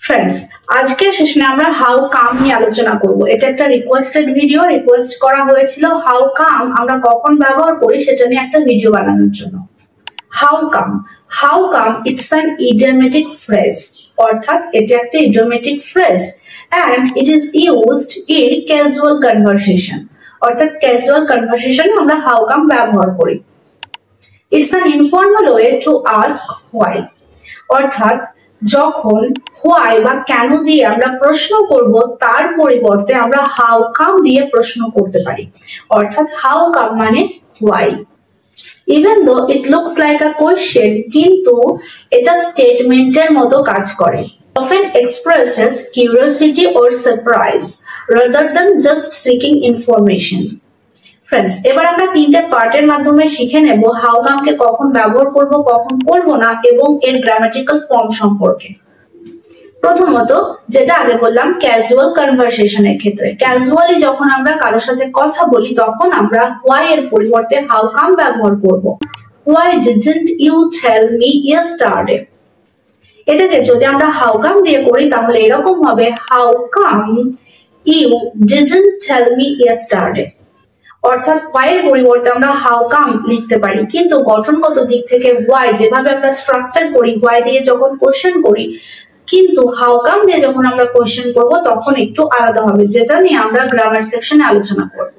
Friends আজকের সেশনে আমরা হাউ কাম নিয়ে আলোচনা করব। এটা একটা রিকোয়েস্টেড ভিডিও, রিকোয়েস্ট করা হয়েছিল হাউ কাম আমরা কখন ব্যবহার করি সেটা নিয়ে একটা ভিডিও বানানোর জন্য। How come it's an idiomatic phrase, অর্থাৎ এটা একটা idiomatic phrase and it is used in casual conversation, অর্থাৎ ক্যাজুয়াল কনভারসেশনে আমরা হাউ কাম ব্যবহার করি। It's an informal way to ask why, অর্থাৎ যখন why বা কেন দিয়ে আমরা প্রশ্ন করব তার পরিবর্তে আমরা হাউ কাম দিয়ে প্রশ্ন করতে পারি, অর্থাৎ হাউ কাম মানে why। Even though it looks like a question, কিন্তু এটা স্টেটমেন্টের মতো কাজ করে। Often expresses curiosity or surprise rather than just seeking information. Friends, এবার আমরা তিনটে পার্টের মাধ্যমে শিখে নেব হাউ কামকে কখন ব্যবহার করব, কখন করব না এবং এর গ্রামাটিক্যাল ফর্ম সম্পর্কে। প্রথমত যেটা আগে বললাম ক্যাজুয়াল কনভারসেশনের ক্ষেত্রে, ক্যাজুয়ালি যখন আমরা কারোর সাথে কথা বলি তখন আমরা why এর পরিবর্তে হাউ কাম ব্যবহার করব। Why didn't you tell me yesterday? এটাকে যদি আমরা হাউ কাম দিয়ে করি তাহলে এরকম হবে how come you didn't tell me yesterday, অর্থাৎ why এর পরিবর্তে আমরা হাউ কাম লিখতে পারি, কিন্তু গঠনগত দিক থেকে why যেভাবে আমরা স্ট্রাকচার করি why দিয়ে যখন কোশ্চেন করি, কিন্তু হাউ কাম দিয়ে যখন আমরা কোশ্চেন করব তখন একটু আলাদা হবে, যেটা নিয়ে আমরা গ্রামার সেকশনে আলোচনা করব।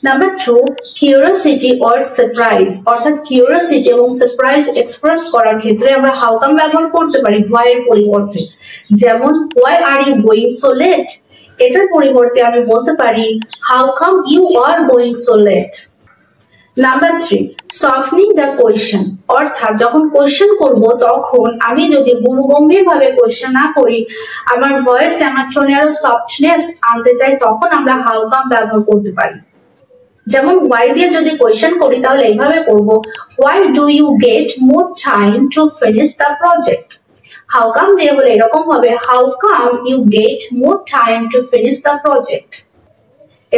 নাম্বার 2, কিউরিওসিটি অর সারপ্রাইজ, অর্থাৎ কিউরিওসিটি এবং সারপ্রাইজ এক্সপ্রেস করার ক্ষেত্রে আমরা হাউ কাম ব্যবহার করতে পারি why এর পরিবর্তে। যেমন why are you going so late, এটার পরিবর্তে আমি বলতে পারি how come you are going so late. Number 3, softening the question, অর্থাৎ যখন কোয়েশ্চেন করব তখন আমি যদি গুরুগম্ভীর ভাবে কোয়েশ্চেন না করি, আমার ভয়েসে আমার টোনে আরো সফটনেস আনতে চাই, তখন আমরা হাউ কাম ব্যবহার করতে পারি। যেমন why দিয়ে যদি কোয়েশ্চেন করি তাহলে এইভাবে করব why do you get more time to finish the project? How come দিয়ে বলে এরকম হবে how come you get more time to finish the project?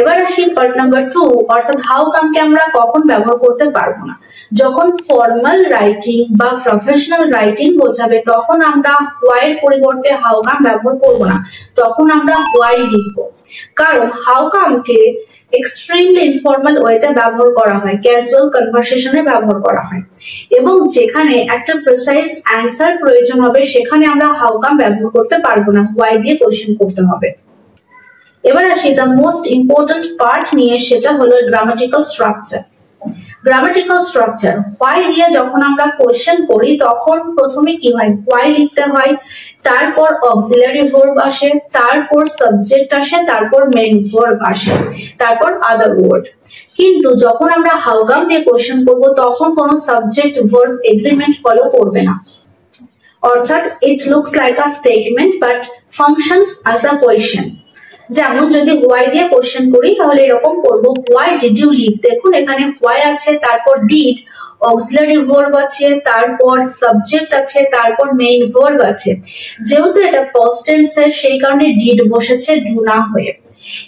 এবার আসি পার্ট নাম্বার 2, অর্থাৎ হাউ কামকে আমরা কখন ব্যবহার করতে পারবো না। যখন ফর্মাল রাইটিং বা প্রফেশনাল রাইটিং বোঝাবে তখন আমরা why এর পরিবর্তে হাউ কাম ব্যবহার করব না, তখন আমরা why লিখব। কারণ হাউ কামকে এক্সট্রিমলি ইনফর্মাল ওয়েতে ব্যবহার করা হয়, ক্যাজুয়াল কনভারসেশনে ব্যবহার করা হয়, এবং যেখানে একটা প্রিসাইজ অ্যানসার প্রয়োজন হবে সেখানে আমরা হাউ কাম ব্যবহার করতে পারবো না, why দিয়ে কোশ্চেন করতে হবে। এবার আসি দ্য মোস্ট ইম্পর্টেন্ট পার্ট নিয়ে, সেটা হলো grammatical structure. Grammatical structure why দিয়ে যখন আমরা কোশ্চেন করি তখন প্রথমে কি হয় why লিখতে হয়, তারপর অক্সিলারি ভার্ব আসে, তারপর সাবজেক্ট আসে, তারপর মেইন ভার্ব আসে, তারপর আদার ওয়ার্ড। কিন্তু যখন আমরা হাউ কাম দিয়ে কোশ্চেন করব তখন কোনো সাবজেক্ট ভার্ব এগ্রিমেন্ট ফলো করবে না, অর্থাৎ it looks like a statement but functions as a question. যেমন যদি why দিয়ে কোশ্চেন করি তাহলে এরকম করব why did you leave? দেখুন এখানে why আছে, তারপর did, অক্সিলারি ভার্ব আছে, তারপর সাবজেক্ট আছে, তারপর মেইন ভার্ব আছে। যেহেতু এটা পাস্ট টেন্সের সেই কারণে did বসেছে do না হয়ে।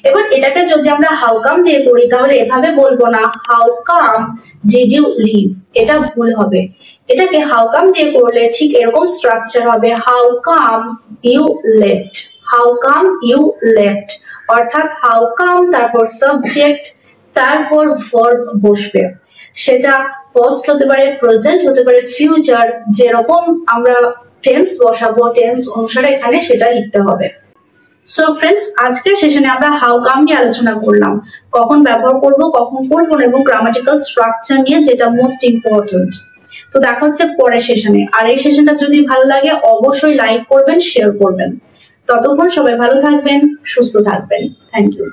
এবার এটাকে যদি আমরা হাউ কাম দিয়ে করি তাহলে এভাবে বলবো না how come did you leave, এটা ভুল হবে। এটাকে হাউ কাম দিয়ে করলে ঠিক এরকম স্ট্রাকচার হবে how come you left, how come you left, অর্থাৎ হাউ কাম তারপর সাবজেক্ট তারপর ভার্ব বসবে, সেটা পাস্ট হতে পারে, প্রেজেন্ট হতে পারে, ফিউচার, যেরকম আমরা টেন্স বসাবো টেন্স অনুসারে এখানে সেটা লিখতে হবে। সো ফ্রেন্ডস, আজকের সেশনে আমরা হাউ কাম নিয়ে আলোচনা করলাম, কখন ব্যবহার করব কখন করব না, এবং গ্রামাটিক্যাল স্ট্রাকচার নিয়ে, যেটা মোস্ট ইম্পর্টেন্ট। তো দেখা হচ্ছে পরের সেশনে। আর এই সেশনটা যদি ভালো লাগে অবশ্যই লাইক করবেন, শেয়ার করবেন। ততক্ষণ সবাই ভালো থাকবেন, সুস্থ থাকবেন। Thank you.